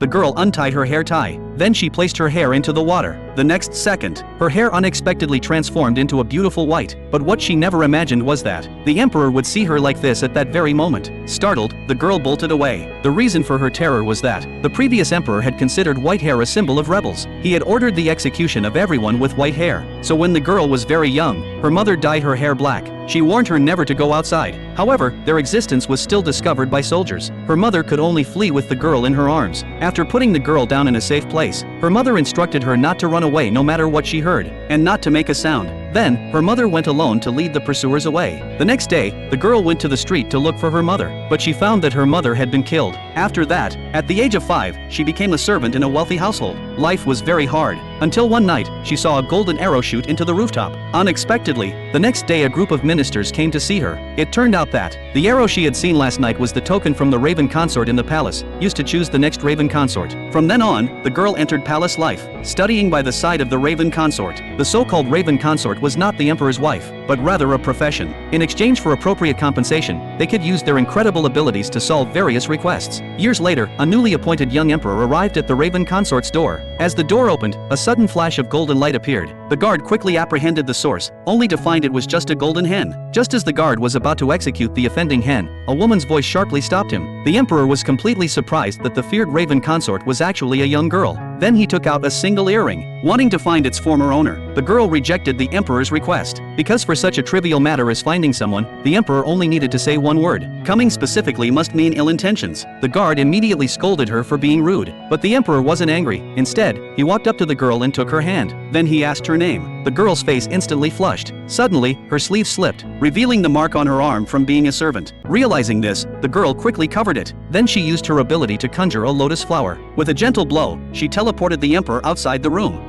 The girl untied her hair tie. Then she placed her hair into the water. The next second, her hair unexpectedly transformed into a beautiful white. But what she never imagined was that the emperor would see her like this at that very moment. Startled, the girl bolted away. The reason for her terror was that the previous emperor had considered white hair a symbol of rebels. He had ordered the execution of everyone with white hair. So when the girl was very young, her mother dyed her hair black. She warned her never to go outside. However, their existence was still discovered by soldiers. Her mother could only flee with the girl in her arms. After putting the girl down in a safe place, her mother instructed her not to run away no matter what she heard, and not to make a sound. Then, her mother went alone to lead the pursuers away. The next day, the girl went to the street to look for her mother, but she found that her mother had been killed. After that, at the age of 5, she became a servant in a wealthy household. Life was very hard, until one night, she saw a golden arrow shoot into the rooftop. Unexpectedly, the next day a group of ministers came to see her. It turned out that the arrow she had seen last night was the token from the raven consort in the palace, used to choose the next raven consort. From then on, the girl entered palace life, studying by the side of the raven consort. The so-called raven consort was not the emperor's wife, but rather a profession. In exchange for appropriate compensation, they could use their incredible abilities to solve various requests. Years later, a newly appointed young emperor arrived at the raven consort's door. As the door opened, a sudden flash of golden light appeared. The guard quickly apprehended the source, only to find it was just a golden hen. Just as the guard was about to execute the offending hen, a woman's voice sharply stopped him. The emperor was completely surprised that the feared raven consort was actually a young girl. Then he took out a single earring, wanting to find its former owner. The girl rejected the emperor's request, because for such a trivial matter as finding someone, the emperor only needed to say one word. Coming specifically must mean ill intentions. The guard immediately scolded her for being rude, but the emperor wasn't angry. Instead, he walked up to the girl and took her hand. Then he asked her name. The girl's face instantly flushed. Suddenly, her sleeve slipped, revealing the mark on her arm from being a servant. Realizing this, the girl quickly covered it. Then she used her ability to conjure a lotus flower. With a gentle blow, she teleported the emperor outside the room.